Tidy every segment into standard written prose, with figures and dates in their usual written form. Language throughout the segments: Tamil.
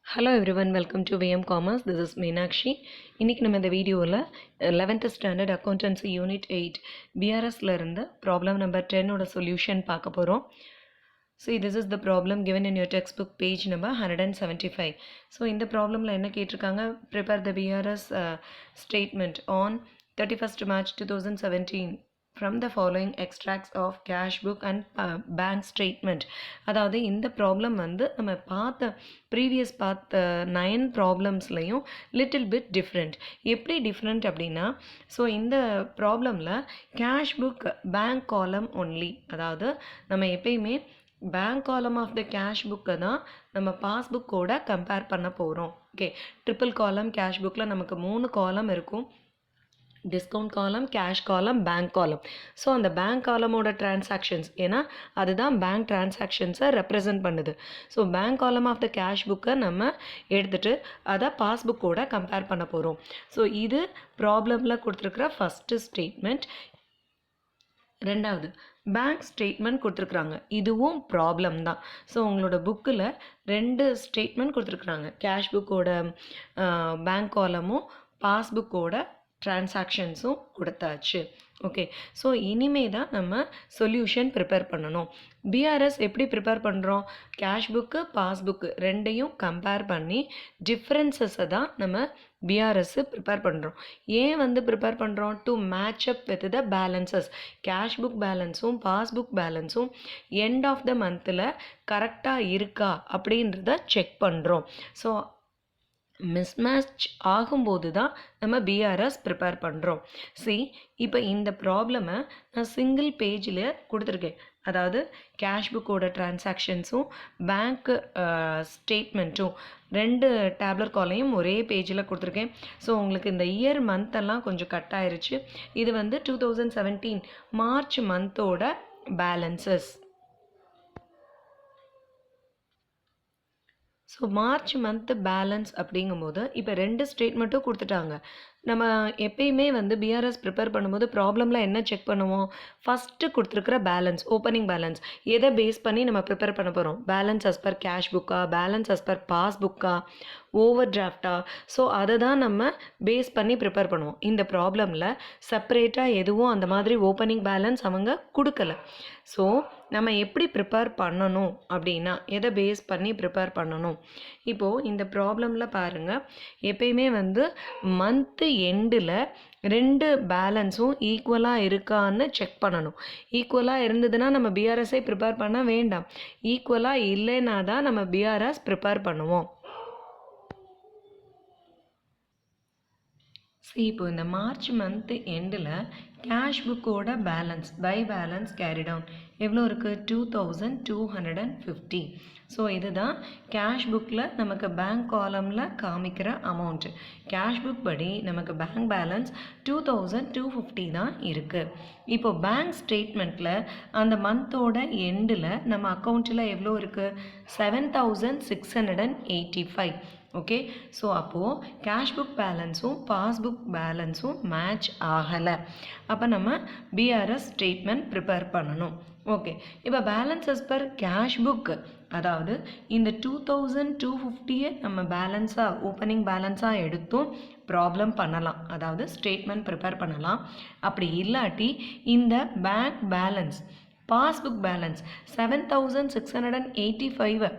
Hello everyone, welcome to VM Commerce. This is Meenakshi. இன்னைக்கு நம்ம இந்த வீடியோவில் 11th ஸ்டாண்டர்ட் அக்கௌண்டன்சி யூனிட் 8 பிஆர்எஸ்ல இருந்து ப்ராப்ளம் நம்பர் 10 ஓட சொல்யூஷன் பார்க்க போகிறோம். See, this is the problem given in your textbook page number 175. So இந்த ப்ராப்ளமில் என்ன கேட்டிருக்காங்க, prepare the BRS statement on 31st March 2017 from the following extracts of cash book and bank statement. அதாவது இந்த ப்ராப்ளம் வந்து நம்ம ப்ரீவியஸ் பார்த்த 9 ப்ராப்ளம்ஸ்லையும் லிட்டில் பிட் டிஃப்ரெண்ட். எப்படி டிஃப்ரெண்ட் அப்படின்னா, ஸோ இந்த ப்ராப்ளமில் cash book bank column only, அதாவது நம்ம எப்பயுமே bank column of the cash புக்கை தான் நம்ம பாஸ்புக்கோட கம்பேர் பண்ண போகிறோம். ஓகே, ட்ரிபிள் காலம் கேஷ் புக்கில் நமக்கு 3 காலம் இருக்கும், டிஸ்கவுண்ட் காலம், கேஷ் காலம், பேங்க் காலம். ஸோ அந்த பேங்க் காலமோட டிரான்சாக்ஷன்ஸ், ஏன்னா அதுதான் பேங்க் டிரான்சாக்ஷன்ஸை ரெப்ரசன்ட் பண்ணுது. So bank column of the cash புக்கை நம்ம எடுத்துகிட்டு அதை பாஸ்புக்கோட கம்பேர் பண்ண போகிறோம். ஸோ இது ப்ராப்ளமில் கொடுத்துருக்குற ஃபஸ்ட்டு ஸ்டேட்மெண்ட். ரெண்டாவது பேங்க் ஸ்டேட்மெண்ட் கொடுத்துருக்குறாங்க, இதுவும் ப்ராப்ளம் தான். ஸோ உங்களோட புக்கில் 2 ஸ்டேட்மெண்ட் கொடுத்துருக்குறாங்க, கேஷ் புக்கோட பேங்க் காலமும் பாஸ்புக்கோட டிரான்சாக்ஷன்ஸும் கொடுத்தாச்சு. ஓகே, ஸோ இனிமே தான் நம்ம சொல்யூஷன் ப்ரிப்பேர் பண்ணணும். பிஆர்எஸ் எப்படி ப்ரிப்பேர் பண்ணுறோம், கேஷ் புக்கு பாஸ்புக்கு ரெண்டையும் கம்பேர் பண்ணி டிஃப்ரென்சஸை தான் நம்ம பிஆர்எஸ் ப்ரிப்பேர் பண்ணுறோம். ஏன் வந்து ப்ரிப்பேர் பண்ணுறோம், to match up with the balances. Cash book பேலன்ஸும் பாஸ்புக் பேலன்ஸும் எண்ட் ஆஃப் த மந்தில் கரெக்டாக இருக்கா அப்படின்றத செக் பண்ணுறோம். ஸோ மிஸ்மேட்ச் ஆகும்போது தான் நம்ம பிஆர்எஸ் ப்ரிப்பேர் பண்ணுறோம். இப்போ இந்த ப்ராப்ளமை நான் சிங்கிள் பேஜில் கொடுத்துருக்கேன், அதாவது கேஷ் புக்கோட டிரான்சாக்ஷன்ஸும் பேங்க் ஸ்டேட்மெண்ட்டும் 2 டேப்லர் காலையும் ஒரே பேஜில் கொடுத்துருக்கேன். ஸோ உங்களுக்கு இந்த இயர் மந்த்தெல்லாம் கொஞ்சம் கட் ஆயிருச்சு. இது வந்து 2017 மார்ச் மந்தோட balances. So March month balance அப்படிங்கும்போது இப்போ 2 ஸ்டேட்மெண்ட்டும் கொடுத்துட்டாங்க. நம்ம எப்பயுமே வந்து பிஆர்எஸ் ப்ரிப்பேர் பண்ணும்போது ப்ராப்ளமில் என்ன செக் பண்ணுவோம், ஃபஸ்ட்டு கொடுத்துருக்குற பேலன்ஸ், ஓப்பனிங் பேலன்ஸ், எதை பேஸ் பண்ணி நம்ம ப்ரிப்பேர் பண்ண போகிறோம், பேலன்ஸ் அஸ் பர் கேஷ் புக்கா, பேலன்ஸ் அஸ் பர் பாஸ் புக்கா, ஓவர் டிராஃப்டா. ஸோ அதை தான் நம்ம பேஸ் பண்ணி ப்ரிப்பேர் பண்ணுவோம். இந்த ப்ராப்ளமில் செப்பரேட்டாக எதுவும் அந்த மாதிரி ஓப்பனிங் பேலன்ஸ் அவங்க கொடுக்கல. ஸோ நம்ம எப்படி ப்ரிப்பேர் பண்ணணும் அப்படின்னா, எதை பேஸ் பண்ணி ப்ரிப்பேர் பண்ணணும், இப்போது இந்த ப்ராப்ளமில் பாருங்கள், எப்பயுமே வந்து மந்த்து எண்டில் 2 பேலன்ஸும் ஈக்குவலாக இருக்கான்னு செக் பண்ணணும். ஈக்குவலாக இருந்ததுன்னா நம்ம பிஆர்எஸ்ஸை ப்ரிப்பேர் பண்ண வேண்டாம், ஈக்குவலாக இல்லைன்னா தான் நம்ம பிஆர்எஸ் ப்ரிப்பேர் பண்ணுவோம். இப்போ இந்த மார்ச் மந்த்து எண்டில் கேஷ் புக்கோட balance by balance carry down எவ்வளோ இருக்குது, 2250. ஸோ இதுதான் கேஷ் புக்கில் நமக்கு பேங்க் காலமில் காமிக்கிற அமௌண்ட்டு. கேஷ் புக் படி நமக்கு பேங்க் பேலன்ஸ் 2250 தான் இருக்குது. இப்போ பேங்க் ஸ்டேட்மெண்ட்டில் அந்த மந்தோட எண்டில் நம்ம அக்கௌண்ட்டில் எவ்வளோ இருக்குது, 7685. ஓகே, ஸோ அப்போது கேஷ் புக் பேலன்ஸும் பாஸ்புக் பேலன்ஸும் மேட்ச் ஆகலை. அப்போ நம்ம பிஆர்எஸ் ஸ்டேட்மெண்ட் ப்ரிப்பேர் பண்ணணும். ஓகே, இப்போ balance as per cash book, அதாவது இந்த 2250 நம்ம பேலன்ஸாக ஓப்பனிங் பேலன்ஸாக எடுத்தும் ப்ராப்ளம் பண்ணலாம், அதாவது ஸ்டேட்மெண்ட் ப்ரிப்பேர் பண்ணலாம். அப்படி இல்லாட்டி இந்த பேங்க் பேலன்ஸ் பாஸ்புக் பேலன்ஸ் 7685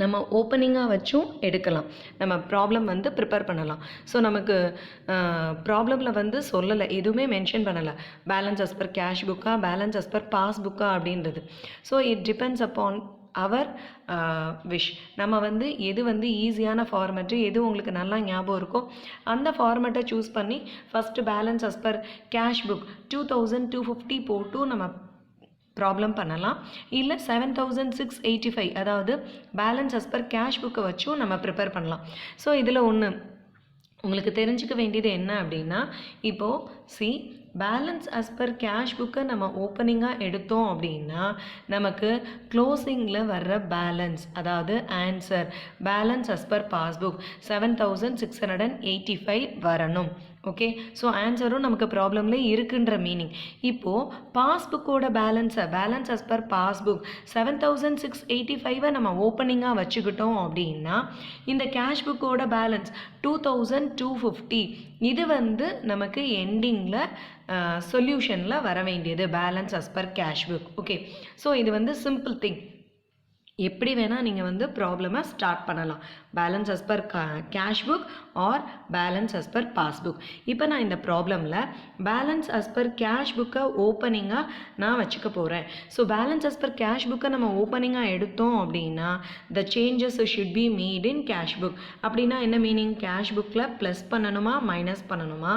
நம்ம ஓப்பனிங்காக வச்சும் எடுக்கலாம், நம்ம ப்ராப்ளம் வந்து ப்ரிப்பேர் பண்ணலாம். ஸோ நமக்கு ப்ராப்ளமில் வந்து சொல்லலை, எதுவுமே மென்ஷன் பண்ணலை, பேலன்ஸ் அஸ் பர் கேஷ் புக்கா பேலன்ஸ் அஸ் பர் பாஸ் புக்கா அப்படின்றது. So it depends upon your wish. நம்ம வந்து எது வந்து ஈஸியான ஃபார்மேட்டு, எது உங்களுக்கு நல்லா ஞாபகம் இருக்கோ அந்த ஃபார்மேட்டை சூஸ் பண்ணி first balance as per cash book 2250 போட்டு நம்ம ப்ராப்ளம் பண்ணலாம். இல்லை 7685, அதாவது பேலன்ஸ் அஸ் பர் கேஷ் புக்கை வச்சும் நம்ம ப்ரிப்பேர் பண்ணலாம். ஸோ இதில் ஒன்று உங்களுக்கு தெரிஞ்சுக்க வேண்டியது என்ன அப்படின்னா, இப்போது பேலன்ஸ் அஸ் பர் கேஷ் புக்கை நம்ம ஓப்பனிங்காக எடுத்தோம் அப்படின்னா நமக்கு க்ளோசிங்கில் வர்ற பேலன்ஸ், அதாவது answer balance as per passbook 7685 வரணும். ஓகே. ஸோ ஆன்சரும் நமக்கு ப்ராப்ளம்ல இருக்குன்ற மீனிங். இப்போது பாஸ்புக்கோட பேலன்ஸ் அஸ் பர் பாஸ்புக் 7685 நம்ம ஓப்பனிங்காக வச்சுக்கிட்டோம் அப்படின்னா இந்த கேஷ் புக்கோட பேலன்ஸ் 2250 இது வந்து நமக்கு எண்டிங்கில் சொல்யூஷனில் வர வேண்டியது balance as per cash book. Okay. So இது வந்து சிம்பிள் திங். எப்படி வேணால் நீங்கள் வந்து ப்ராப்ளமை ஸ்டார்ட் பண்ணலாம். Balance as per cash book or balance as per passbook. இப்போ நான் இந்த ப்ராப்ளமில் பேலன்ஸ் அஸ் பர் கேஷ் புக்கை ஓப்பனிங்காக நான் வச்சுக்க போகிறேன். So balance as per cash புக்கை நம்ம ஓப்பனிங்காக எடுத்தோம் அப்படின்னா the changes should be made in cash book. அப்படின்னா என்ன மீனிங்? கேஷ் புக்கில் ப்ளஸ் பண்ணணுமா மைனஸ் பண்ணணுமா,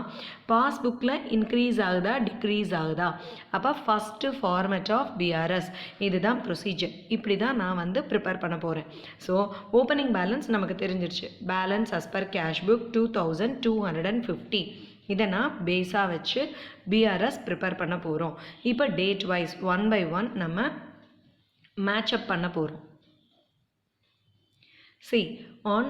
பாஸ்புக்கில் இன்க்ரீஸ் ஆகுதா டிக்ரீஸ் ஆகுதா? அப்போ ஃபஸ்ட்டு ஃபார்மேட் ஆஃப் பிஆர்எஸ் இதுதான் ப்ரொசீஜர். இப்படி தான் நான் வந்து ப்ரிப்பேர் பண்ண போகிறேன். ஸோ ஓப்பனிங் பேலன்ஸ் நமக்கு தெரிஞ்சிருச்சு. Balance as per cash book 2250. இதை நான் பேஸாக வச்சு பிஆர்எஸ் ப்ரிப்பேர் பண்ண போகிறோம். இப்போ டேட் வைஸ் 1 by 1 நம்ம மேட்சப் பண்ண போகிறோம். See, on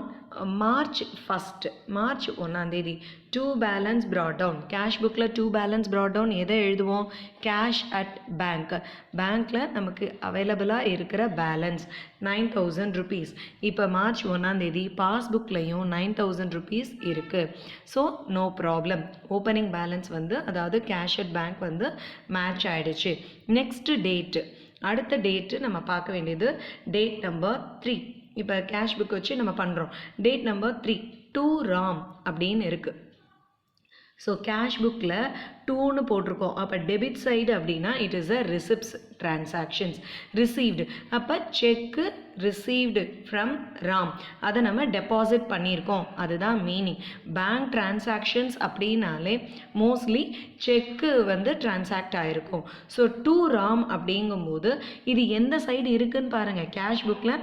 March 1st, March 1ஆம் தேதி 2 balance brought down. கேஷ் புக்கில் 2 balance brought down எதை எழுதுவோம்? Cash at bank. பேங்க்கில் நமக்கு அவைலபிளாக இருக்கிற பேலன்ஸ் 9000 rupees. இப்போ மார்ச் 1ஆம் தேதி பாஸ்புக்லையும் 9000 rupees இருக்குது. So no problem. Opening balance வந்து அதாவது கேஷ் அட் பேங்க் வந்து மேட்ச் ஆகிடுச்சு. நெக்ஸ்ட் டேட்டு, அடுத்த டேட்டு நம்ம பார்க்க வேண்டியது டேட் நம்பர் 3. இப்போ கேஷ் புக் வச்சு நம்ம பண்ணுறோம். டேட் நம்பர் 3 2 RAM அப்படின்னு இருக்குது. ஸோ கேஷ் புக்கில் 2ன்னு போட்டிருக்கோம். அப்போ டெபிட் சைடு அப்படின்னா it is a receipts transactions received. அப்போ செக்கு ரிசீவ்டு ஃப்ரம் ராம், அதை நம்ம டெபாசிட் பண்ணியிருக்கோம். அதுதான் மீனிங். பேங்க் டிரான்சாக்ஷன்ஸ் அப்படின்னாலே மோஸ்ட்லி செக்கு வந்து டிரான்சாக்ட் ஆகிருக்கும். ஸோ 2 RAM அப்படிங்கும்போது இது எந்த சைடு இருக்குதுன்னு பாருங்கள். கேஷ் புக்கில்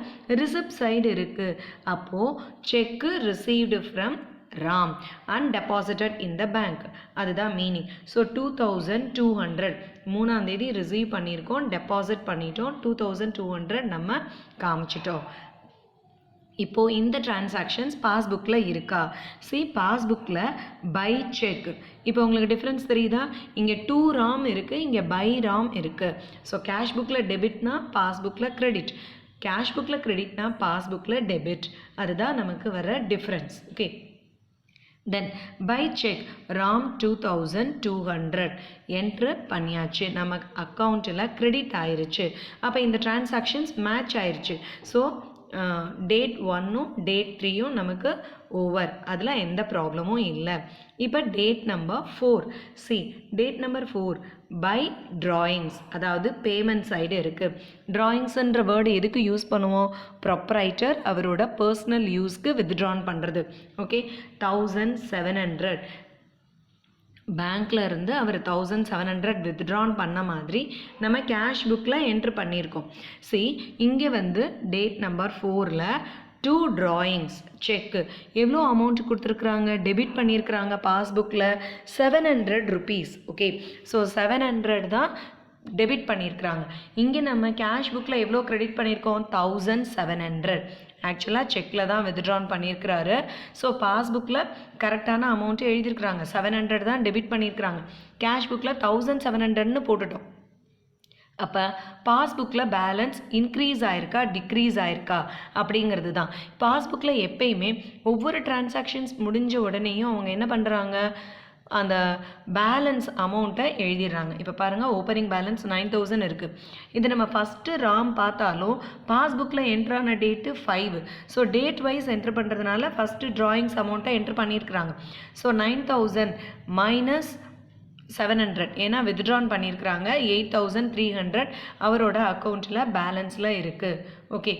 ரிசிப்ட் சைடு இருக்குது. அப்போது cheque received from RAM and deposited in the bank. அதுதான் மீனிங். ஸோ 2200 3ஆம் தேதி ரிசீவ் பண்ணியிருக்கோம், டெபாசிட் பண்ணிட்டோம், 2200 நம்ம காமிச்சிட்டோம். இப்போது இந்த டிரான்சாக்ஷன்ஸ் பாஸ்புக்கில் இருக்கா? பாஸ்புக்கில் பை செக். இப்போ உங்களுக்கு டிஃப்ரென்ஸ் தெரியுதா? இங்கே 2 RAM இருக்குது, இங்கே பை RAM இருக்குது. ஸோ கேஷ் புக்கில் டெபிட்னா பாஸ்புக்கில் கிரெடிட், கேஷ் புக்கில் கிரெடிட்னா பாஸ்புக்கில் டெபிட். அதுதான் நமக்கு வர difference. Okay. Then by cheque RAM 2200 entry பண்ணியாச்சு. நம்ம அக்கௌண்ட்டில் கிரெடிட் ஆயிடுச்சு. அப்போ இந்த டிரான்சாக்ஷன்ஸ் மேட்ச் ஆயிடுச்சு. ஸோ டேட் 1ம் டேட் 3யும் நமக்கு ஓவர். அதில் எந்த ப்ராப்ளமும் இல்லை. இப்போ date number 4. Date number 4 by drawings, அதாவது பேமெண்ட் சைடு இருக்குது. ட்ராயிங்ஸ்ன்ற வேர்டு எதுக்கு யூஸ் பண்ணுவோம்? ப்ரொப்ரைட்டர் அவரோட பர்சனல் யூஸ்க்கு வித்ட்ரான் பண்ணுறது. ஓகே. 1700 பேங்க்கில் இருந்து அவர் 1700 வித்ட்ரான் பண்ண மாதிரி நம்ம கேஷ் புக்கில் என்ட்ரு பண்ணியிருக்கோம். இங்கே வந்து டேட் நம்பர் 4ல் 2 drawings செக்கு எவ்வளோ அமௌண்ட் கொடுத்துருக்குறாங்க? டெபிட் பண்ணியிருக்கிறாங்க பாஸ்புக்கில் 700 rupees. ஓகே. ஸோ 700 தான் டெபிட் பண்ணியிருக்கிறாங்க. இங்கே நம்ம கேஷ் புக்கில் எவ்வளோ கிரெடிட் பண்ணியிருக்கோம்? 1700. ஆக்சுவலாக செக்கில் தான் வித்ட்ரான் பண்ணியிருக்கிறாரு. ஸோ பாஸ்புக்கில் கரெக்டான அமௌண்ட்டு எழுதியிருக்கிறாங்க. 700 தான் டெபிட் பண்ணியிருக்கிறாங்க. கேஷ் புக்கில் 1700ன்னு போட்டுட்டோம். அப்போ பாஸ்புக்கில் பேலன்ஸ் இன்க்ரீஸ் ஆயிருக்கா டிக்ரீஸ் ஆயிருக்கா அப்படிங்கிறது தான். பாஸ்புக்கில் எப்பயுமே ஒவ்வொரு டிரான்சாக்ஷன்ஸ் முடிஞ்ச உடனேயும் அவங்க என்ன பண்ணுறாங்க? அந்த பேலன்ஸ் அமௌண்ட்டை எழுதிடுறாங்க. இப்போ பாருங்கள், ஓப்பனிங் பேலன்ஸ் 9000 இருக்குது. இது நம்ம ஃபஸ்ட்டு RAM பார்த்தாலும் பாஸ்புக்கில் என்ட்ரான date 5. So date wise entry பண்ணுறதுனால ஃபஸ்ட்டு ட்ராயிங்ஸ் அமௌண்ட்டை என்ட்ரு பண்ணியிருக்கிறாங்க. ஸோ 9000 மைனஸ் 700 ஏன்னா வித்ட்ரான் பண்ணியிருக்கிறாங்க. 8300 அவரோட அக்கௌண்ட்டில் பேலன்ஸில் இருக்குது. ஓகே.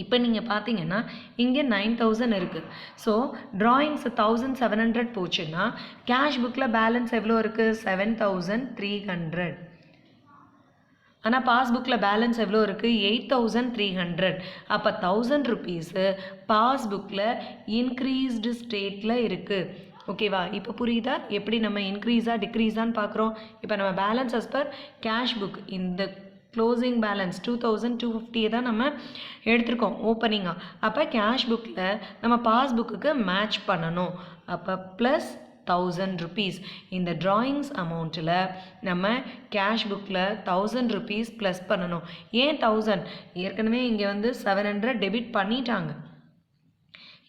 இப்போ நீங்கள் பார்த்தீங்கன்னா இங்கே 9000 இருக்குது. ஸோ ட்ராயிங்ஸ் 1700 போச்சுன்னா கேஷ் புக்கில் பேலன்ஸ் எவ்வளோ இருக்குது? 7300. ஆனால் பாஸ்புக்கில் பேலன்ஸ் எவ்வளோ இருக்குது? 8300. அப்போ 1000 rupees பாஸ்புக்கில் இன்க்ரீஸ்டு ஸ்டேட்டில் இருக்குது. ஓகேவா? இப்போ புரியுதா எப்படி நம்ம இன்க்ரீஸாக டிக்ரீஸான்னு பார்க்குறோம்? இப்போ நம்ம balance as per cash book இந்த க்ளோசிங் பேலன்ஸ் 2250 தான் நம்ம எடுத்திருக்கோம் ஓப்பனிங்காக. அப்போ கேஷ் புக்கில் நம்ம பாஸ்புக்கு மேட்ச் பண்ணணும். அப்போ ப்ளஸ் 1000 rupees. இந்த drawings amountல நம்ம கேஷ் புக்கில் 1000 rupees ப்ளஸ் பண்ணணும். ஏன் 1000? ஏற்கனவே இங்கே வந்து 700 டெபிட் பண்ணிட்டாங்க.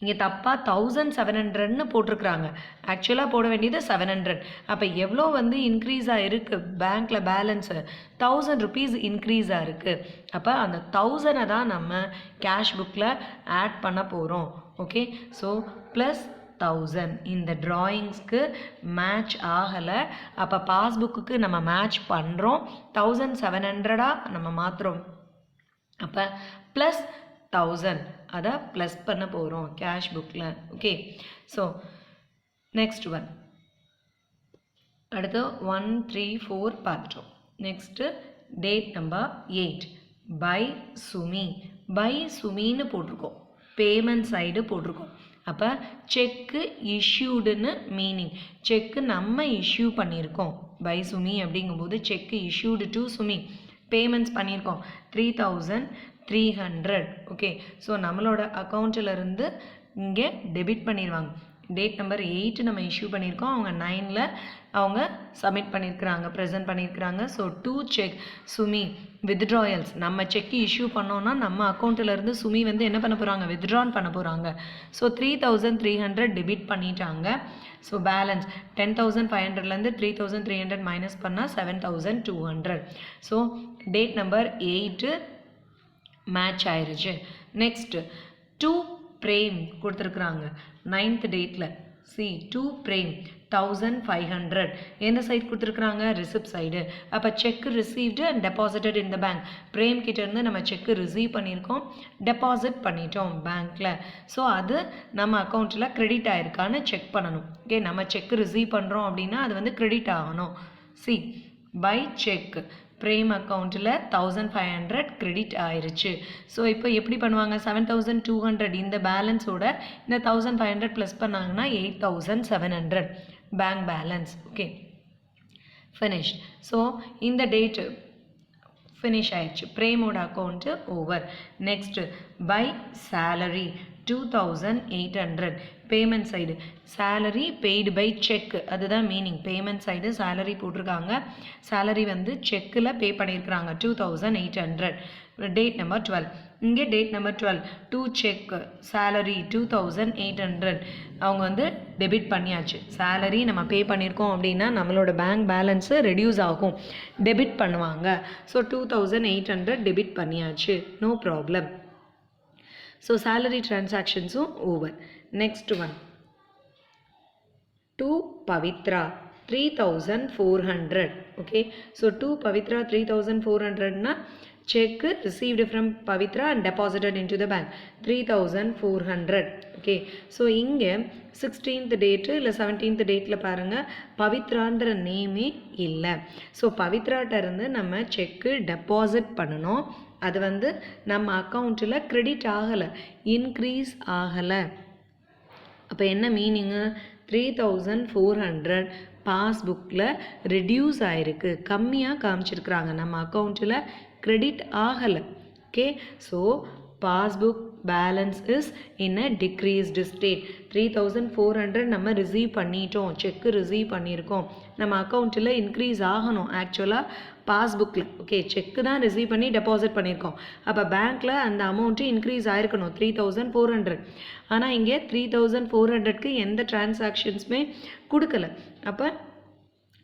இங்கே தப்பாக 1700ன்னு போட்டிருக்கிறாங்க. ஆக்சுவலாக போட வேண்டியது 700. அப்போ எவ்வளோ வந்து இன்க்ரீஸ் ஆகிருக்கு பேங்க்கில் பேலன்ஸு? 1000 rupees இன்க்ரீஸ் ஆகிருக்கு. அப்போ அந்த 1000 தான் நம்ம கேஷ் புக்கில் ஆட் பண்ண போகிறோம். ஓகே, ஸோ ப்ளஸ் 1000 இந்த ட்ராயிங்ஸ்க்கு மேட்ச் ஆகலை. அப்போ பாஸ்புக்கு நம்ம மேட்ச் பண்ணுறோம். 1700 நம்ம மாற்றுறோம். அப்போ ப்ளஸ் 1000 அதை ப்ளஸ் பண்ண போகிறோம் கேஷ் புக்கில். Okay, so next one. அடுத்து 1, 3, 4 பார்த்துட்டோம். Next date number 8 by Sumi. By சுமின்னு போட்டிருக்கோம், பேமெண்ட் சைடு போட்டிருக்கோம். அப்போ செக்கு இஷ்யூடுன்னு மீனிங். செக்கு நம்ம இஷ்யூ பண்ணியிருக்கோம் பை சுமி அப்படிங்கும்போது செக்கு இஷ்யூடு டு சுமி. பேமெண்ட்ஸ் பண்ணியிருக்கோம் 3300. ஓகே, ஸோ நம்மளோட அக்கௌண்ட்டிலருந்து இங்கே டெபிட் பண்ணிடுவாங்க. டேட் நம்பர் 8 நம்ம இஷ்யூ பண்ணியிருக்கோம். அவங்க 9ல் அவங்க சப்மிட் பண்ணியிருக்கிறாங்க, ப்ரெசென்ட் பண்ணியிருக்கிறாங்க. So 2 cheque Sumi withdrawals. நம்ம செக்கு இஷ்யூ பண்ணோன்னா நம்ம அக்கௌண்ட்டிலேருந்து சுமி வந்து என்ன பண்ண போகிறாங்க? வித்ட்ரான் பண்ண போகிறாங்க. ஸோ 3300 டெபிட் பண்ணிட்டாங்க. ஸோ பேலன்ஸ் 10,500லேருந்து 3,300 மைனஸ் பண்ணால் 7,200. ஸோ டேட் நம்பர் 8 மேட்ச் ஆயிருச்சு. நெக்ஸ்ட் 2 பிரேம் கொடுத்துருக்குறாங்க 9th டேட்டில். சி 2 பிரேம் 1500 எந்த சைடு கொடுத்துருக்குறாங்க? Receipt side. அப்போ cheque received and deposited in the bank. Prem கிட்டேருந்து நம்ம செக்கு ரிசீவ் பண்ணியிருக்கோம், டெபாசிட் பண்ணிட்டோம் பேங்க்கில். ஸோ அது நம்ம அக்கௌண்ட்டில் கிரெடிட் ஆயிருக்கான்னு செக் பண்ணணும். ஓகே, நம்ம செக்கு ரிசீவ் பண்ணுறோம் அப்படின்னா அது வந்து கிரெடிட் ஆகணும். சி பை செக் பிரேம் அக்கௌண்ட்டில் 1500 கிரெடிட் ஆயிருச்சு. ஸோ இப்போ எப்படி பண்ணுவாங்க? 7200 இந்த பேலன்ஸோட இந்த 1500 ப்ளஸ் பண்ணாங்கன்னா 8700 bank balance. Okay, finished. So இந்த டேட்டு ஃபினிஷ் ஆயிடுச்சு. பிரேமோட account over. Next by salary 2800 payment side. Salary paid by cheque, அதுதான் மீனிங். பேமெண்ட் சைடு சேலரி போட்டிருக்காங்க, சேலரி வந்து செக்கில் பே பண்ணியிருக்கிறாங்க 2800. Date number 12. இங்கே டேட் நம்பர் 12 2 செக் சேலரி 2800 அவங்க வந்து டெபிட் பண்ணியாச்சு. சேலரி நம்ம பே பண்ணியிருக்கோம் அப்படின்னா நம்மளோட பேங்க் பேலன்ஸு ரெடியூஸ் ஆகும், டெபிட் பண்ணுவாங்க. ஸோ 2800 டெபிட் பண்ணியாச்சு, நோ ப்ராப்ளம். ஸோ சேலரி டிரான்சாக்ஷன்ஸும் over. Next one 2 Pavithra 3400. Okay, so 2 Pavithra 3400னா cheque received from Pavithra and deposited in to the bank 3400. Okay, so இங்கே 16th டேட்டு இல்லை 17th டேட்டில் பாருங்கள் பவித்ரான்ற நேமே இல்லை. ஸோ பவித்ராட்ட இருந்து நம்ம செக்கு டெபாசிட் பண்ணணும், அது வந்து நம்ம அக்கௌண்ட்டில் கிரெடிட் ஆகலை, இன்க்ரீஸ் ஆகலை. அப்போ என்ன மீனிங்கு? 3400 பாஸ்புக்கில் ரெடியூஸ் ஆகிருக்கு, கம்மியாக காமிச்சிருக்கிறாங்க, நம்ம அக்கௌண்ட்டில் கிரெடிட் ஆகலை. Okay, so passbook balance is in a decreased state. 3400 நம்ம ரிசீவ் பண்ணிட்டோம், செக்கு ரிசீவ் பண்ணியிருக்கோம், நம்ம அக்கௌண்ட்டில் இன்க்ரீஸ் ஆகணும் ஆக்சுவலாக பாஸ்புக்கில். ஓகே, செக்கு தான் ரிசீவ் பண்ணி டெபாசிட் பண்ணியிருக்கோம், அப்போ பேங்க்கில் அந்த அமௌண்ட்டு இன்க்ரீஸ் ஆகிருக்கணும் 3400. ஆனால் இங்கே 3400க்கு எந்த டிரான்சாக்ஷன்ஸுமே கொடுக்கல, அப்போ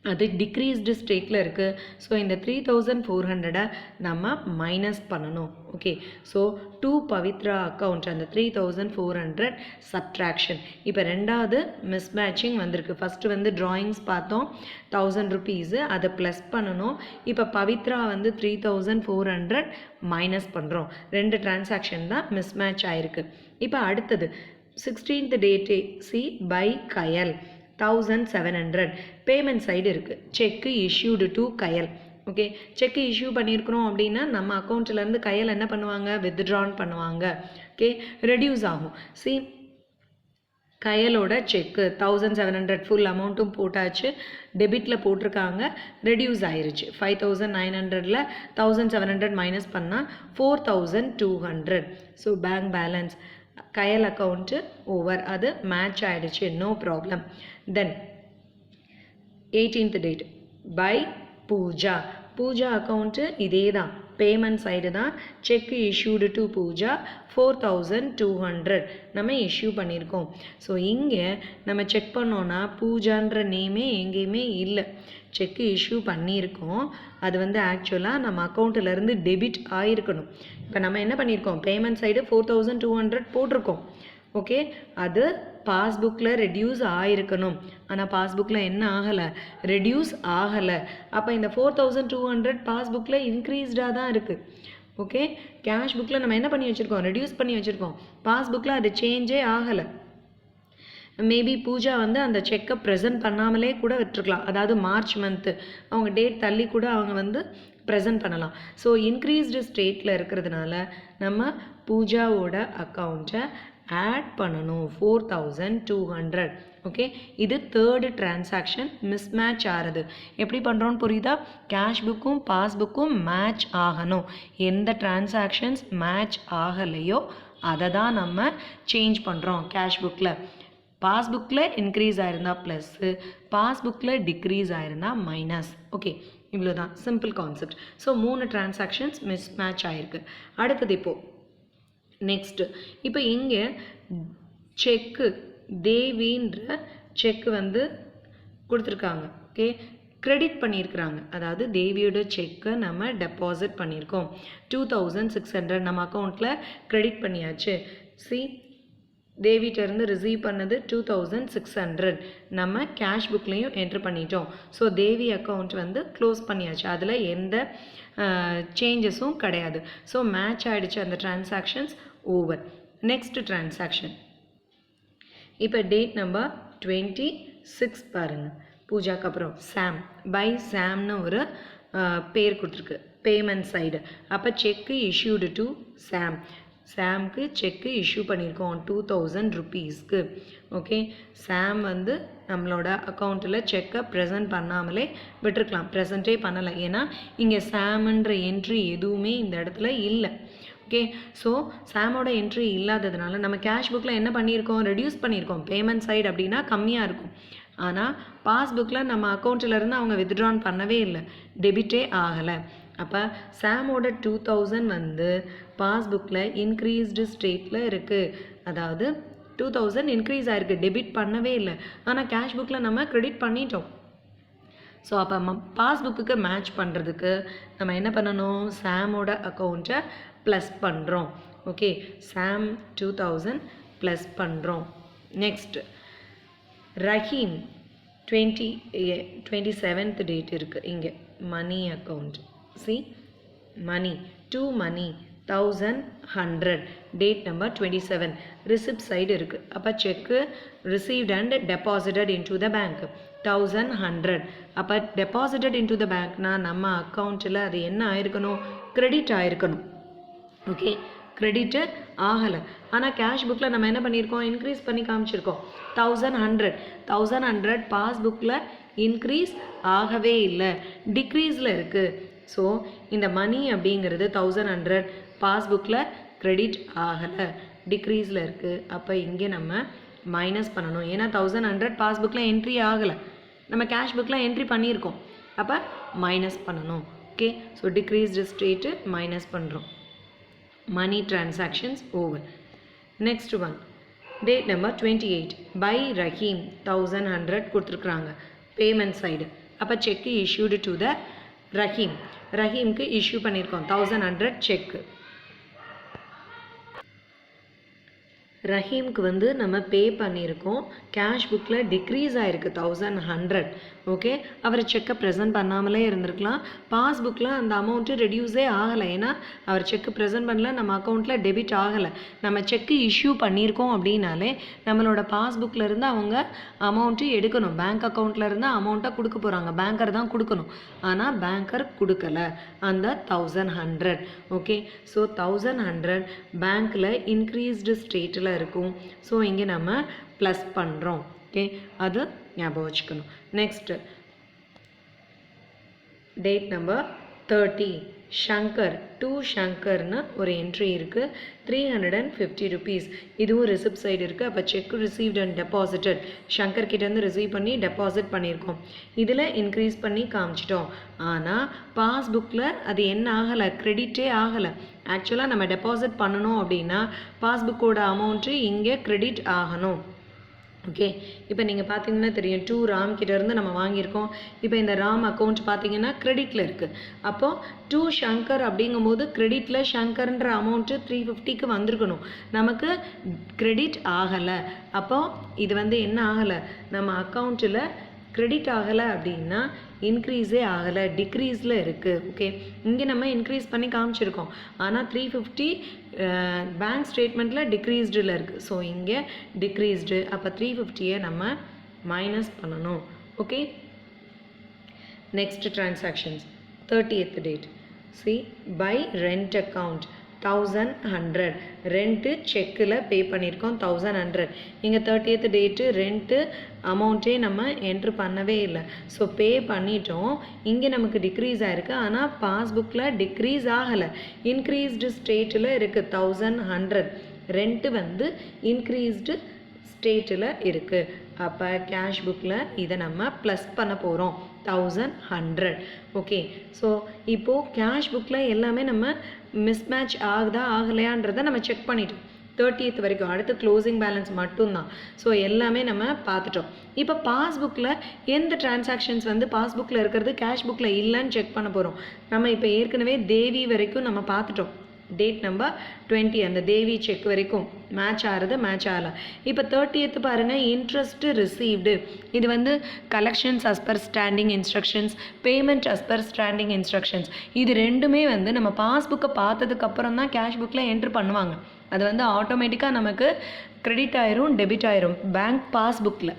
அது டிக்ரீஸ்டு ஸ்டேட்டில் இருக்குது. ஸோ இந்த 3400 நம்ம மைனஸ் பண்ணணும். ஓகே, ஸோ 2 பவித்ரா அக்கௌண்ட் அந்த 3400 சப்ட்ராக்ஷன். இப்போ ரெண்டாவது மிஸ் மேட்சிங் வந்திருக்கு. ஃபஸ்ட்டு வந்து ட்ராயிங்ஸ் பார்த்தோம் 1000 ருபீஸு, அதை ப்ளஸ் பண்ணணும். இப்போ பவித்ரா வந்து 3400 மைனஸ் பண்ணுறோம். ரெண்டு டிரான்சாக்ஷன் தான் மிஸ் மேட்ச் ஆயிருக்கு. இப்போ அடுத்தது 16th டேட்டே C by Kayal 1700 payment side இருக்குது. Cheque issued to Kayal. Okay, cheque issue பண்ணியிருக்கிறோம் அப்படின்னா நம்ம அக்கௌண்ட்டிலேருந்து கயல் என்ன பண்ணுவாங்க? வித்ட்ரான் பண்ணுவாங்க. ஓகே, ரெடியூஸ் ஆகும். சி கயலோட செக்கு 1700 ஃபுல் அமௌண்ட்டும் போட்டாச்சு, டெபிட்டில் போட்டிருக்காங்க, ரெடியூஸ் ஆயிருச்சு. 5900ல் 1700 மைனஸ் பண்ணால் 4200. So bank balance Kayal account over, அது மேட்ச் ஆகிடுச்சு, no problem. Then 18th date by Pooja. Pooja account இதே தான், பேமெண்ட் சைடு தான். செக் இஷ்யூடு டு பூஜா 4200 நம்ம இஷ்யூ பண்ணியிருக்கோம். ஸோ இங்கே நம்ம செக் பண்ணோன்னா பூஜான்ற நேமே எங்கேயுமே இல்லை. செக்கு இஷ்யூ பண்ணியிருக்கோம், அது வந்து ஆக்சுவலாக நம்ம அக்கௌண்ட்டிலேருந்து டெபிட் ஆகிருக்கணும். இப்போ நம்ம என்ன பண்ணியிருக்கோம், பேமெண்ட் சைடு 4200 போட்டிருக்கோம். ஓகே, அது பாஸ்புக்கில் ரெடியூஸ் ஆகிருக்கணும். ஆனால் பாஸ்புக்கில் என்ன ஆகலை, ரெடியூஸ் ஆகலை. அப்போ இந்த 4200 பாஸ்புக்கில் இன்க்ரீஸ்டாக தான் இருக்குது. ஓகே, கேஷ் புக்கில் நம்ம என்ன பண்ணி வச்சுருக்கோம், ரெடியூஸ் பண்ணி வச்சுருக்கோம். பாஸ்புக்கில் அது சேஞ்சே ஆகலை. மேபி பூஜா வந்து அந்த செக்கை ப்ரெசென்ட் பண்ணாமலே கூட விட்டுருக்கலாம். அதாவது மார்ச் மந்த்து அவங்க டேட் தள்ளி கூட அவங்க வந்து ப்ரெசென்ட் பண்ணலாம். ஸோ இன்க்ரீஸ்டு ஸ்டேட்டில் இருக்கிறதுனால நம்ம பூஜாவோட அக்கௌண்ட்டை ஆட் பண்ணணும் 4200. ஓகே, இது தேர்டு டிரான்சாக்ஷன் மிஸ்மேட்ச் ஆகிறது. எப்படி பண்ணுறோன்னு புரியுதா? கேஷ் புக்கும் பாஸ்புக்கும் மேட்ச் ஆகணும். எந்த டிரான்சாக்ஷன்ஸ் மேட்ச் ஆகலையோ அதை தான் நம்ம சேஞ்ச் பண்ணுறோம். கேஷ் புக்கில் பாஸ்புக்கில் இன்க்ரீஸ் ஆயிருந்தா ப்ளஸ்ஸு, பாஸ்புக்கில் டிக்ரீஸ் ஆயிருந்தா மைனஸ். ஓகே, இவ்வளோ தான் simple concept. So 3 transactions mismatch ஆகிருக்கு. அடுத்தது இப்போது நெக்ஸ்ட்டு, இப்போ இங்கே செக்கு தேவின்ற செக்கு வந்து கொடுத்துருக்காங்க. ஓகே, கிரெடிட் பண்ணியிருக்கிறாங்க. அதாவது தேவியோட செக்கை நம்ம டெபாசிட் பண்ணியிருக்கோம். 2600 நம்ம அக்கௌண்ட்டில் கிரெடிட் பண்ணியாச்சு. தேவிட்டேருந்து ரிசீவ் பண்ணது 2600 நம்ம கேஷ் புக்லேயும் என்ட்ரு பண்ணிட்டோம். ஸோ தேவி அக்கௌண்ட் வந்து க்ளோஸ் பண்ணியாச்சு, அதில் எந்த சேஞ்சஸும் கிடையாது. ஸோ மேட்ச் ஆகிடுச்சு அந்த டிரான்சாக்ஷன்ஸ் ஓவர். நெக்ஸ்ட் டிரான்சாக்ஷன் இப்போ டேட் நம்பர் 26 பாருங்கள். பூஜாக்கு அப்புறம் சாம் பை சாம்னு ஒரு பேர் கொடுத்துருக்கு பேமெண்ட் சைடு. அப்போ செக்கு இஷ்யூடு டு சாம். சாம்க்கு செக்கு இஷ்யூ பண்ணியிருக்கோம் 2000 ருபீஸ்க்கு. ஓகே, சாம் வந்து நம்மளோட அக்கௌண்ட்டில் செக்கை ப்ரெசென்ட் பண்ணாமலே விட்டுருக்கலாம், ப்ரெசென்ட்டே பண்ணலை. ஏன்னா இங்கே சாம்ன்ற என்ட்ரி எதுவுமே இந்த இடத்துல இல்லை. ஓகே, ஸோ சாமோட என்ட்ரி இல்லாததுனால நம்ம கேஷ் புக்கில் என்ன பண்ணியிருக்கோம், ரெடியூஸ் பண்ணியிருக்கோம். பேமெண்ட் சைடு அப்படின்னா கம்மியாக இருக்கும். ஆனால் பாஸ்புக்கில் நம்ம அக்கௌண்ட்டிலேருந்து அவங்க வித்ட்ரான் பண்ணவே இல்லை, டெபிட்டே ஆகலை. அப்போ சாமோட 2000 வந்து பாஸ்புக்கில் இன்க்ரீஸ்டு ஸ்டேட்டில் இருக்குது. அதாவது 2000 இன்க்ரீஸ் ஆகிருக்கு, டெபிட் பண்ணவே இல்லை. ஆனால் கேஷ் புக்கில் நம்ம கிரெடிட் பண்ணிட்டோம். ஸோ அப்போ பாஸ்புக்கு மேட்ச் பண்ணுறதுக்கு நம்ம என்ன பண்ணணும், சாமோட அக்கௌண்ட்டை ப்ளஸ் பண்ணுறோம். ஓகே, சாம் 2000 ப்ளஸ் பண்ணுறோம். நெக்ஸ்ட் ரஹீம் 27th டேட் இருக்குது இங்கே. மணி account money to money 1100 date number 27 receipt side இருக்குது. அப்போ செக்கு received and deposited into the bank 1100. அப்போ deposited into the bankனா நம்ம அக்கௌண்ட்டில் அது என்ன ஆயிருக்கணும், கிரெடிட் ஆயிருக்கணும். ஓகே, கிரெடிட்டு ஆகலை. ஆனால் கேஷ் புக்கில் நம்ம என்ன பண்ணியிருக்கோம், இன்க்ரீஸ் பண்ணி காமிச்சிருக்கோம் 1100 பாஸ்புக்கில் இன்க்ரீஸ் ஆகவே இல்லை, டிக்ரீஸில் இருக்குது. ஸோ இந்த மணி அப்படிங்கிறது 1100 பாஸ்புக்கில் கிரெடிட் ஆகலை, டிக்ரீஸில் இருக்குது. அப்போ இங்கே நம்ம மைனஸ் பண்ணணும். ஏன்னா 1100 பாஸ்புக்கில் என்ட்ரி ஆகலை, நம்ம கேஷ் புக்கில் என்ட்ரி பண்ணியிருக்கோம். அப்போ மைனஸ் பண்ணணும். Okay, so decreased state minus பண்ணுறோம். Mani transactions over. Next one date number 28 by Rahim 1100 கொடுத்துருக்குறாங்க பேமெண்ட் சைடு. அப்போ cheque issued to the Rahim. ரஹீம்க்கு இஷ்யூ பண்ணியிருக்கோம் 1100 செக்கு. ரஹீம்க்கு வந்து நம்ம பே பண்ணியிருக்கோம். கேஷ் புக்கில் டிக்ரீஸ் ஆகிருக்கு 1100. ஓகே, அவர் செக்கை ப்ரெசென்ட் பண்ணாமலே இருந்திருக்கலாம். பாஸ்புக்கில் அந்த அமௌண்ட்டு ரெடியூஸே ஆகலை. ஏன்னா அவர் செக்கு ப்ரெசென்ட் பண்ணல, நம்ம அக்கௌண்ட்டில் டெபிட் ஆகலை. நம்ம செக்கு இஷ்யூ பண்ணியிருக்கோம் அப்படின்னாலே நம்மளோட பாஸ்புக்கில் இருந்து அவங்க அமௌண்ட்டு எடுக்கணும். பேங்க் அக்கௌண்ட்டில் இருந்து அமௌண்ட்டை கொடுக்க போகிறாங்க, பேங்கர் தான் கொடுக்கணும். ஆனால் பேங்கர் கொடுக்கல அந்த 1100. ஓகே, ஸோ 1100 பேங்க்கில் இன்க்ரீஸ்டு ஸ்டேட்டில் இருக்கும். ஸோ இங்கே நம்ம ப்ளஸ் பண்ணுறோம். ஓகே, அது ஞாபகம் வச்சுக்கணும். Next date number 30 Shankar to ஷங்கர்னு ஒரு என்ட்ரி இருக்குது 350 rupees. இதுவும் ரிசிப்ட் சைடு இருக்குது. அப்போ check received and deposited Shankar கிட்டேருந்து ரிசீவ் பண்ணி டெபாசிட் பண்ணியிருக்கோம். இதில் இன்க்ரீஸ் பண்ணி காமிச்சிட்டோம். ஆனால் பாஸ்புக்கில் அது என்ன ஆகலை, கிரெடிட்டே ஆகலை. ஆக்சுவலாக நம்ம டெபாசிட் பண்ணணும் அப்படின்னா பாஸ்புக்கோட அமௌண்ட்டு இங்கே கிரெடிட் ஆகணும். ஓகே, இப்போ நீங்கள் பார்த்தீங்கன்னா தெரியும் 2 ராம் கிட்டேருந்து நம்ம வாங்கியிருக்கோம். இப்போ இந்த ராம் அக்கௌண்ட் பார்த்தீங்கன்னா கிரெடிட்டில் இருக்குது. அப்போது 2 ஷங்கர் அப்படிங்கும்போது கிரெடிட்டில் ஷங்கர்ன்ற அமௌண்ட்டு 350க்கு வந்திருக்கணும். நமக்கு கிரெடிட் ஆகலை. அப்போது இது வந்து என்ன ஆகலை, நம்ம அக்கௌண்ட்டில் கிரெடிட் ஆகலை அப்படின்னா இன்க்ரீஸே ஆகலை, டிக்ரீஸில் இருக்குது. ஓகே, இங்கே நம்ம இன்க்ரீஸ் பண்ணி காமிச்சிருக்கோம். ஆனால் 350 பேங்க் ஸ்டேட்மெண்ட்டில் டிக்ரீஸ்டில் இருக்குது. ஸோ இங்கே டிக்ரீஸ்டு. அப்போ 350யை நம்ம மைனஸ் பண்ணணும். Okay, next transactions 30th date. See, by rent account 1100 rent செக்கில் பே பண்ணியிருக்கோம் 1100. இங்கே 30th date ரெண்ட்டு அமௌண்ட்டே நம்ம என்ட்ரு பண்ணவே இல்லை. ஸோ பே பண்ணிட்டோம். இங்கே நமக்கு டிக்ரீஸ் ஆகிருக்கு. ஆனால் பாஸ்புக்கில் டிக்ரீஸ் ஆகலை, இன்க்ரீஸ்டு ஸ்டேட்டில் இருக்குது 1100. ரெண்ட்டு வந்து இன்க்ரீஸ்டு ஸ்டேட்டில் இருக்குது. அப்போ கேஷ் புக்கில் இதை நம்ம ப்ளஸ் பண்ண போகிறோம் 1100. ஓகே, ஸோ இப்போது கேஷ் புக்கில் எல்லாமே நம்ம மிஸ்மேட்ச் ஆகுதா ஆகலையான்றதை நம்ம செக் பண்ணிட்டோம் 30th வரைக்கும். அடுத்து க்ளோசிங் பேலன்ஸ் மட்டும்தான். ஸோ எல்லாமே நம்ம பார்த்துட்டோம். இப்போ பாஸ்புக்கில் எந்த டிரான்சாக்ஷன்ஸ் வந்து பாஸ்புக்கில் இருக்கிறது கேஷ் புக்கில் இல்லைன்னு செக் பண்ண போகிறோம். நம்ம இப்போ ஏற்கனவே தேவி வரைக்கும் நம்ம பார்த்துட்டோம். டேட் நம்பர் 20 அந்த தேவி செக் வரைக்கும் மேட்ச் ஆகிறது, மேட்ச் ஆகலை. இப்போ 30th பாருங்கள், இன்ட்ரெஸ்ட்டு ரிசீவ்டு. இது வந்து collections as per standing instructions, payment as per standing instructions. இது ரெண்டுமே வந்து நம்ம பாஸ்புக்கை பார்த்ததுக்கப்புறம் தான் கேஷ் புக்கில் என்ட்ரு பண்ணுவாங்க. அது வந்து ஆட்டோமேட்டிக்காக நமக்கு கிரெடிட் ஆயிரும், டெபிட் ஆயிரும் பேங்க் பாஸ்புக்கில்.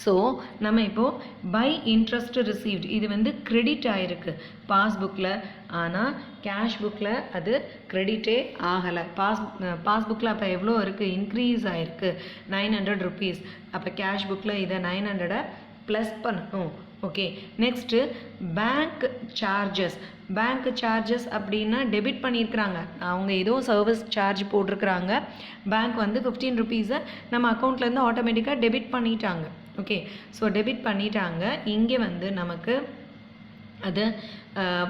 ஸோ நம்ம இப்போது பை இன்ட்ரெஸ்ட் ரிசீவ்ட் இது வந்து கிரெடிட் ஆகிருக்கு பாஸ்புக்கில். ஆனால் கேஷ் புக்கில் அது கிரெடிட்டே ஆகலை. பாஸ்புக்கில் அப்போ எவ்வளோ இருக்குது, இன்க்ரீஸ் ஆகிருக்கு 900 rupees. அப்போ கேஷ் புக்கில் இதை 900 ப்ளஸ் பண்ணணும். Okay, next bank charges. Bank charges அப்படின்னா டெபிட் பண்ணியிருக்கிறாங்க, அவங்க ஏதோ சர்வீஸ் சார்ஜ் போட்டிருக்கிறாங்க. பேங்க் வந்து 15 rupees நம்ம அக்கௌண்ட்லேருந்து ஆட்டோமேட்டிக்காக டெபிட் பண்ணிட்டாங்க. ஓகே, ஸோ டெபிட் பண்ணிட்டாங்க. இங்கே வந்து நமக்கு அது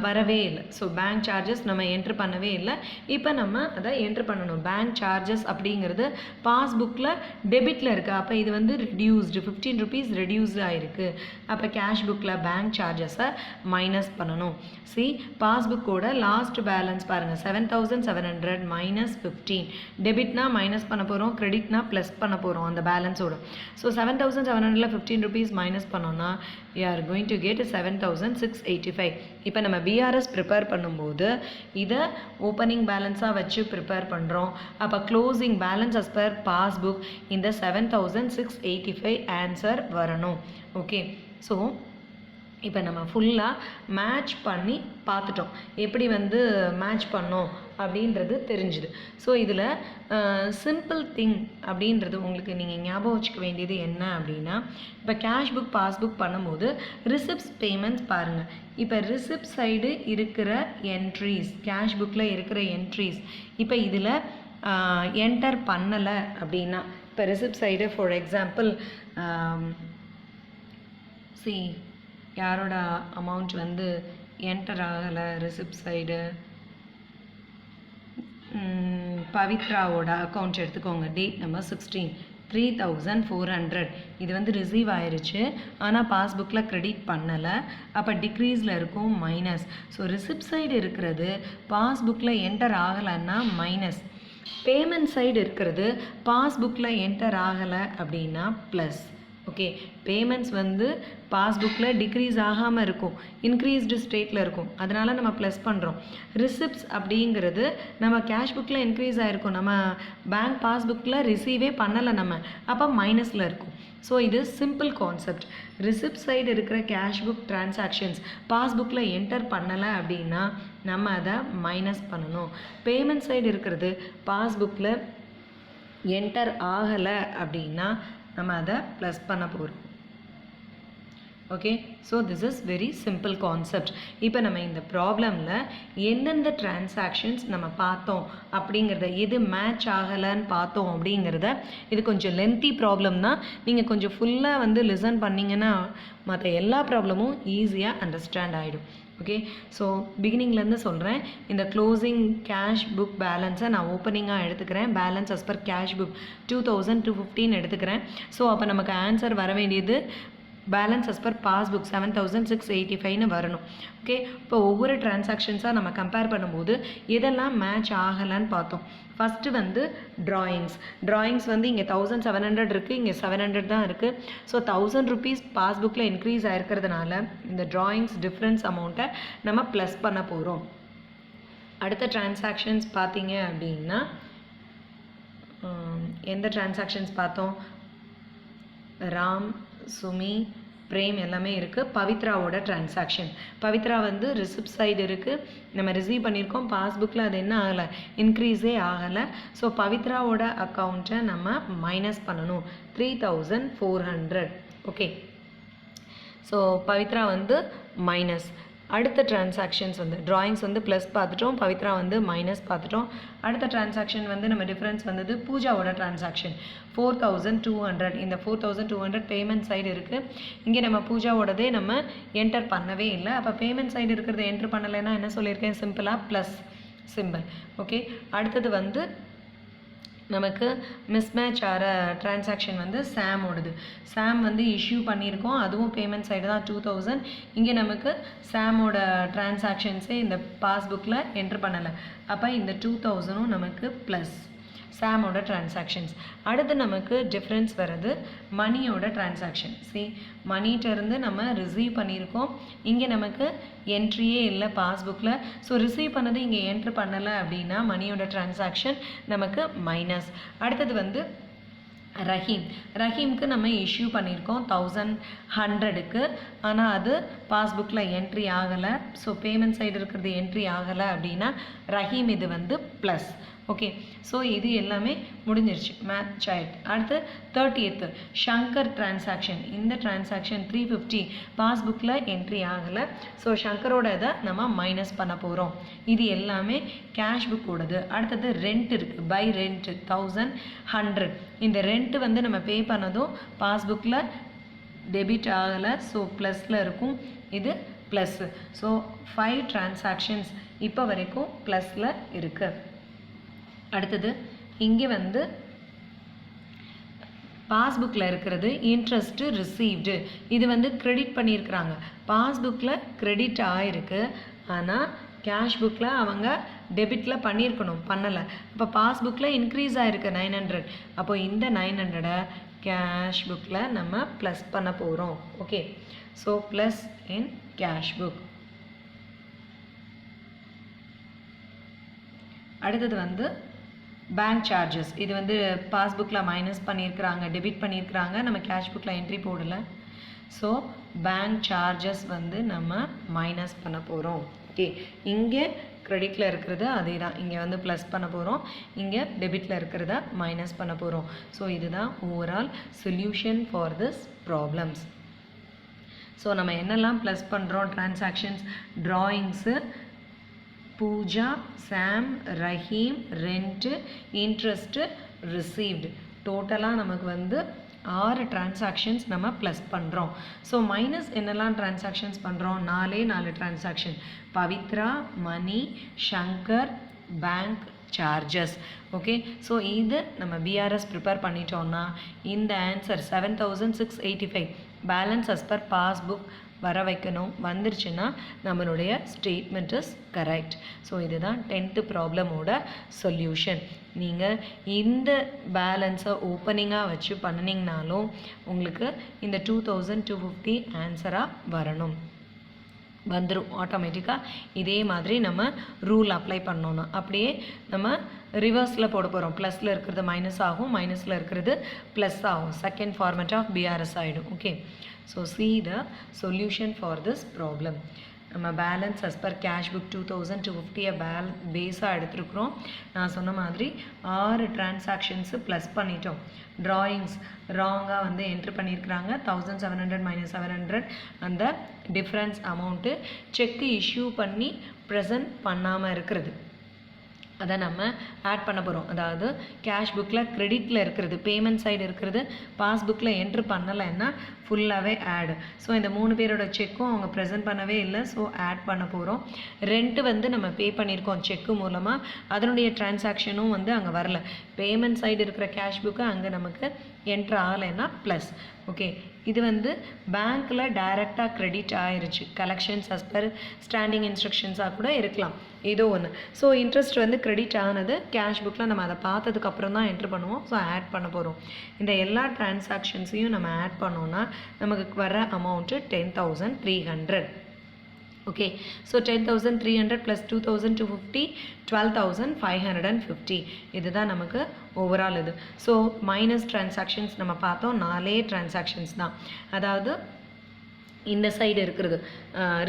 வரவே இல்லை. ஸோ பேங்க் சார்ஜஸ் நம்ம என்ட்ரு பண்ணவே இல்லை. இப்போ நம்ம அதை என்ட்ரு பண்ணணும். பேங்க் சார்ஜஸ் அப்படிங்கிறது பாஸ்புக்கில் டெபிட்டில் இருக்குது. அப்போ இது வந்து ரெடியூஸ்டு 15 rupees ரெடியூஸ்டு ஆகிருக்கு. அப்போ கேஷ் புக்கில் பேங்க் சார்ஜஸை மைனஸ் பண்ணணும். சி, பாஸ்புக்கோட லாஸ்ட் பேலன்ஸ் பாருங்கள் 7700 மைனஸ் 15. டெபிட்னா மைனஸ் பண்ண போகிறோம், கிரெடிட்னா ப்ளஸ் பண்ண போகிறோம் அந்த பேலன்ஸோட. ஸோ 7700 15 rupees மைனஸ் பண்ணோன்னா we are going to get 7685. இப்போ நம்ம பிஆர்எஸ் ப்ரிப்பேர் பண்ணும்போது இதை ஓப்பனிங் பேலன்ஸாக வச்சு ப்ரிப்பேர் பண்ணுறோம். அப்போ closing balance as per passbook இந்த 7685 ஆன்சர் வரணும். ஓகே, ஸோ இப்போ நம்ம ஃபுல்லாக மேட்ச் பண்ணி பார்த்துட்டோம். எப்படி வந்து மேட்ச் பண்ணோம் அப்படின்றது தெரிஞ்சுது. ஸோ இதில் சிம்பிள் திங் அப்படின்றது உங்களுக்கு நீங்கள் ஞாபகம் வச்சுக்க வேண்டியது என்ன அப்படின்னா, இப்போ கேஷ் புக் பாஸ்புக் பண்ணும்போது ரிசிப்ட்ஸ் பேமெண்ட்ஸ் பாருங்கள். இப்போ ரிசிப்ட் சைடு இருக்கிற என்ட்ரிஸ், கேஷ் புக்கில் இருக்கிற என்ட்ரிஸ் இப்போ இதில் என்டர் பண்ணலை அப்படின்னா, இப்போ receipt side for example C யாரோட அமௌண்ட் வந்து என்டர் ஆகலை ரிசிப்ட் சைடு, பவித்ராவோட அக்கௌண்ட் எடுத்துக்கோங்க. டேட் நம்பர் 16 3400 இது வந்து ரிசீவ் ஆயிடுச்சு. ஆனால் பாஸ்புக்கில் கிரெடிட் பண்ணலை. அப்போ டிக்ரீஸில் இருக்கும் மைனஸ். ஸோ ரிசிப்ட் சைடு இருக்கிறது பாஸ்புக்கில் என்டர் ஆகலைன்னா மைனஸ். பேமெண்ட் சைடு இருக்கிறது பாஸ்புக்கில் என்டர் ஆகலை அப்படின்னா ப்ளஸ். ஓகே, பேமெண்ட்ஸ் வந்து பாஸ்புக்கில் டிக்ரீஸ் ஆகாமல் இருக்கும், இன்க்ரீஸ்டு ஸ்டேட்டில் இருக்கும். அதனால் நம்ம ப்ளஸ் பண்ணுறோம். ரிசிப்ட்ஸ் அப்படிங்கிறது நம்ம கேஷ் புக்கில் இன்க்ரீஸ் ஆகிருக்கும், நம்ம பேங்க் பாஸ்புக்கில் ரிசீவே பண்ணலை நம்ம, அப்போ மைனஸில் இருக்கும். ஸோ இது சிம்பிள் கான்செப்ட். ரிசிப்ட் சைடு இருக்கிற கேஷ் புக் டிரான்சாக்ஷன்ஸ் பாஸ்புக்கில் என்டர் பண்ணலை அப்படின்னா நம்ம அதை மைனஸ் பண்ணணும். பேமெண்ட் சைடு இருக்கிறது பாஸ்புக்கில் என்டர் ஆகலை அப்படின்னா நம்ம அதை ப்ளஸ் பண்ண போகிறோம். Okay, so this is very simple concept. இப்போ நம்ம இந்த ப்ராப்ளமில் எந்தெந்த டிரான்சாக்ஷன்ஸ் நம்ம பார்த்தோம் அப்படிங்கிறத, எது மேட்ச் ஆகலைன்னு பார்த்தோம் அப்படிங்கிறத, இது கொஞ்சம் லென்த்தி ப்ராப்ளம் தான். நீங்கள் கொஞ்சம் ஃபுல்லாக வந்து லிசன் பண்ணிங்கன்னா மற்ற எல்லா ப்ராப்ளமும் ஈஸியாக அண்டர்ஸ்டாண்ட் ஆகிடும். ஓகே, ஸோ பிகினிங்லேருந்து சொல்கிறேன். இந்த க்ளோசிங் கேஷ் புக் பேலன்ஸை நான் ஓப்பனிங்காக எடுத்துக்கிறேன். Balance as per cash book 2215 எடுத்துக்கிறேன். ஸோ அப்போ நமக்கு ஆன்சர் வர வேண்டியது பேலன்ஸ் அஸ் பர் பாஸ்புக் 7685ன்னு வரணும். ஓகே, இப்போ ஒவ்வொரு டிரான்சாக்ஷன்ஸாக நம்ம கம்பேர் பண்ணும்போது எதெல்லாம் மேட்ச் ஆகலைன்னு பார்த்தோம். ஃபஸ்ட்டு வந்து ட்ராயிங்ஸ் வந்து இங்கே 1700 இருக்குது, இங்கே 700 தான் இருக்குது. ஸோ 1000 rupees பாஸ்புக்கில் இன்க்ரீஸ் ஆகிருக்கிறதுனால இந்த ட்ராயிங்ஸ் டிஃப்ரென்ஸ் அமௌண்ட்டை நம்ம ப்ளஸ் பண்ண போகிறோம். அடுத்த டிரான்சாக்ஷன்ஸ் பார்த்தீங்க அப்படின்னா எந்த டிரான்சாக்ஷன்ஸ் பார்த்தோம்? ராம், சுமி, பிரேம் எல்லாமே இருக்குது. பவித்ராவோட டிரான்சாக்ஷன். பவித்ரா வந்து ரிசிப்ட் சைடு இருக்குது, நம்ம ரிசீவ் பண்ணியிருக்கோம். பாஸ்புக்கில் அது என்ன ஆகலை, இன்க்ரீஸே ஆகலை. ஸோ பவித்ராவோட அக்கௌண்ட்டை நம்ம மைனஸ் பண்ணணும், 3400. ஓகே, ஸோ பவித்ரா வந்து மைனஸ். அடுத்த டிரான்சாக்ஷன்ஸ் வந்து ட்ராயிங்ஸ் வந்து ப்ளஸ் பார்த்துட்டோம், பவித்ரா வந்து மைனஸ் பார்த்துட்டோம். அடுத்த டிரான்சாக்ஷன் வந்து நம்ம டிஃப்ரென்ஸ் வந்தது பூஜாவோட டிரான்சாக்ஷன் 4200. இந்த 4200 பேமெண்ட் சைடு இருக்குது. இங்கே நம்ம பூஜாவோடதே நம்ம என்டர் பண்ணவே இல்லை. அப்போ பேமெண்ட் சைடு இருக்கிறத என்டர் பண்ணலைன்னா என்ன சொல்லியிருக்கேன், சிம்பிளாக ப்ளஸ் சிம்பிள். ஓகே, அடுத்தது வந்து நமக்கு மிஸ்மேட்ச் ஆகிற டிரான்சாக்ஷன் வந்து சாமோடது. சாம் வந்து இஷ்யூ பண்ணியிருக்கோம், அதுவும் பேமெண்ட் சைடு தான் 2000. இங்கே நமக்கு சாமோட டிரான்சாக்ஷன்ஸே இந்த பாஸ்புக்கில் என்ட்ரு பண்ணலை. அப்போ இந்த 2000ம் நமக்கு ப்ளஸ் சாமோட டிரான்சாக்ஷன்ஸ். அடுத்து நமக்கு டிஃப்ரென்ஸ் வர்றது மணியோட டிரான்சாக்ஷன். மணிகிட்டேருந்து நம்ம ரிசீவ் பண்ணியிருக்கோம், இங்கே நமக்கு என்ட்ரியே இல்லை பாஸ்புக்கில். ஸோ ரிசீவ் பண்ணது இங்கே என்ட்ரு பண்ணலை அப்படின்னா மணியோட டிரான்சாக்ஷன் நமக்கு மைனஸ். அடுத்தது வந்து ரஹீம்க்கு நம்ம இஷ்யூ பண்ணியிருக்கோம் 1100க்கு, ஆனால் அது பாஸ்புக்கில் என்ட்ரி ஆகலை. ஸோ பேமெண்ட் சைடு இருக்கிறது என்ட்ரி ஆகலை அப்படின்னா ரஹீம் இது வந்து ப்ளஸ். ஓகே, ஸோ இது எல்லாமே முடிஞ்சிருச்சு, மேட்ச் ஆகிட்டு. அடுத்து 30th ஷங்கர் டிரான்சாக்ஷன். இந்த டிரான்சாக்ஷன் 350 பாஸ்புக்கில் என்ட்ரி ஆகலை. ஸோ ஷங்கரோட இதை நம்ம மைனஸ் பண்ண போகிறோம். இது எல்லாமே கேஷ் புக்கோடது. அடுத்தது ரெண்ட் இருக்குது, பை ரெண்ட் 1100. இந்த ரெண்ட்டு வந்து நம்ம பே பண்ணதும் பாஸ்புக்கில் டெபிட் ஆகலை, ஸோ ப்ளஸில் இருக்கும், இது ப்ளஸ்ஸு. ஸோ 5 டிரான்சாக்ஷன்ஸ் இப்போ வரைக்கும் ப்ளஸில் இருக்குது. அடுத்தது இங்கே வந்து பாஸ்புக்கில் இருக்கிறது இன்ட்ரெஸ்ட்டு ரிசீவ்டு. இது வந்து கிரெடிட் பண்ணியிருக்கிறாங்க, பாஸ்புக்கில் கிரெடிட் ஆகிருக்கு, ஆனால் கேஷ் புக்கில் அவங்க டெபிட்டில் பண்ணியிருக்கணும், பண்ணலை. அப்போ பாஸ்புக்கில் இன்க்ரீஸ் ஆகிருக்கு 900. அப்போ இந்த 900 கேஷ் புக்கில் நம்ம ப்ளஸ் பண்ண போகிறோம். ஓகே, ஸோ ப்ளஸ் இன் கேஷ் புக். அடுத்தது வந்து பேங்க் சார்ஜஸ். இது வந்து பாஸ்புக்கில் மைனஸ் பண்ணியிருக்கிறாங்க, டெபிட் பண்ணியிருக்கிறாங்க, நம்ம கேஷ் புக்கில் என்ட்ரி போடலை. ஸோ பேங்க் சார்ஜஸ் வந்து நம்ம மைனஸ் பண்ண போகிறோம். ஓகே, இங்கே கிரெடிட்டில் இருக்கிறது அதே தான், இங்கே வந்து ப்ளஸ் பண்ண போகிறோம், இங்கே டெபிட்டில் இருக்கிறத மைனஸ் பண்ண போகிறோம். ஸோ இதுதான் overall solution for this problems. So நம்ம என்னெல்லாம் ப்ளஸ் பண்ணுறோம் டிரான்சாக்ஷன்ஸ், ட்ராயிங்ஸு, பூஜா, சாம், ரஹீம், ரெண்ட்டு, இன்ட்ரெஸ்ட்டு, ரிசீவ்டு. டோட்டலாக நமக்கு வந்து 6 டிரான்சாக்ஷன்ஸ் நம்ம ப்ளஸ் பண்ணுறோம். ஸோ மைனஸ் என்னெல்லாம் டிரான்சாக்ஷன்ஸ் பண்ணுறோம், 4 transaction, Pavithra, Mani, Shankar, bank charges. Okay, so இது நம்ம பிஆர்எஸ் ப்ரிப்பேர் பண்ணிட்டோம்னா இந்த answer 7685 balance as per passbook வர வைக்கணும். வந்துருச்சுன்னா நம்மளுடைய ஸ்டேட்மெண்ட் இஸ் கரெக்ட். ஸோ இதுதான் 10th ப்ராப்ளமோட சொல்யூஷன். நீங்கள் இந்த பேலன்ஸை ஓப்பனிங்காக வச்சு பண்ணினீங்கனாலும் உங்களுக்கு இந்த 2250 ஆன்சராக வரணும், வந்துடும் ஆட்டோமேட்டிக்காக. இதே மாதிரி நம்ம ரூல் அப்ளை பண்ணோன்னா அப்படியே நம்ம ரிவர்ஸில் போட போகிறோம். ப்ளஸில் இருக்கிறது மைனஸ் ஆகும், மைனஸில் இருக்கிறது ப்ளஸ் ஆகும். செகண்ட் ஃபார்மேட் ஆஃப் பிஆர்எஸ் ஆகிடும். Okay, so see the solution for this problem. நம்ம balance as per cash book 2250 பேஸாக எடுத்துருக்குறோம். நான் சொன்ன மாதிரி 6 டிரான்சாக்ஷன்ஸு ப்ளஸ் பண்ணிட்டோம். ட்ராயிங்ஸ் ராங்காக வந்து என்ட்ரு பண்ணியிருக்கிறாங்க. 1700 - 700 அந்த டிஃப்ரென்ஸ் அமௌண்ட்டு செக்கு இஷ்யூ பண்ணி ப்ரெசன்ட் பண்ணாமல் இருக்கிறது அதை நம்ம ஆட் பண்ண போகிறோம். அதாவது கேஷ் புக்கில் கிரெடிட்டில் இருக்கிறது, பேமெண்ட் சைடு இருக்கிறது, பாஸ்புக்கில் என்ட்ரு பண்ணலைன்னா ஃபுல்லாகவே ஆடு. ஸோ இந்த 3 பேரோட செக்கும் அவங்க ப்ரெசென்ட் பண்ணவே இல்லை. ஸோ ஆட் பண்ண போகிறோம். ரெண்ட்டு வந்து நம்ம பே பண்ணியிருக்கோம் செக்கு மூலமாக, அதனுடைய டிரான்சாக்ஷனும் வந்து அங்கே வரல. பேமெண்ட் சைடு இருக்கிற கேஷ் புக்கு அங்கே நமக்கு என்ட்ரு ஆகலைன்னா ப்ளஸ். ஓகே, இது வந்து பேங்க்கில் டைரெக்டாக க்ரெடிட் ஆயிடுச்சு. கலெக்ஷன்ஸ் as per ஸ்டாண்டிங் இன்ஸ்ட்ரக்ஷன்ஸாக கூட இருக்கலாம், ஏதோ ஒன்று. ஸோ இன்ட்ரெஸ்ட் வந்து க்ரெடிட் ஆனது கேஷ் புக்கில் நம்ம அதை பார்த்ததுக்கப்புறம் தான் என்ட்ரு பண்ணுவோம். ஸோ ஆட் பண்ண போகிறோம். இந்த எல்லா டிரான்சாக்ஷன்ஸையும் நம்ம ஆட் பண்ணோன்னா நமக்கு வர அமௌண்ட்டு 10,300. Okay, so 10,300 + 2,250 12,550. இதுதான் நமக்கு ஓவரால் இது. ஸோ மைனஸ் டிரான்சாக்ஷன்ஸ் நம்ம பார்த்தோம், 4 டிரான்சாக்ஷன்ஸ் தான். அதாவது இந்த சைடு இருக்கிறது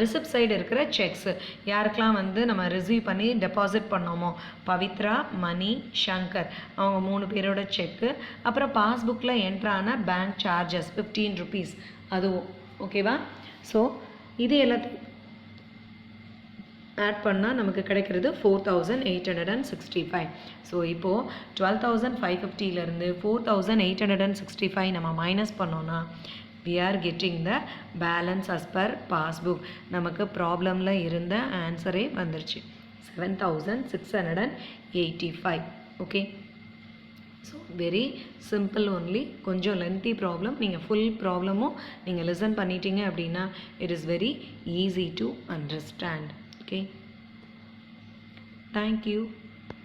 ரிசிப்ட் சைடு இருக்கிற செக்ஸு யாருக்கெல்லாம் வந்து நம்ம ரிசீவ் பண்ணி டெபாசிட் பண்ணோமோ, பவித்ரா, மணி, சங்கர், அவங்க 3 பேரோட செக்கு. அப்புறம் பாஸ்புக்கில் என்ட்ரான பேங்க் சார்ஜஸ் 15 rupees அதுவும். ஓகேவா? ஸோ இது எல்லாத்தையும் ஆட் பண்ணால் நமக்கு கிடைக்கிறது 4,865. ஸோ இப்போது 12,550லேருந்து 4,865 நம்ம மைனஸ் பண்ணோன்னா we are getting the balance as per passbook. நமக்கு ப்ராப்ளமில் இருந்த ஆன்சரே வந்துருச்சு 7,685. Okay, so very simple only. கொஞ்சம் லென்த்தி ப்ராப்ளம். நீங்கள் ஃபுல் ப்ராப்ளமும் நீங்கள் லிசன் பண்ணிட்டீங்க அப்படின்னா it is very easy to understand. Okay, thank you.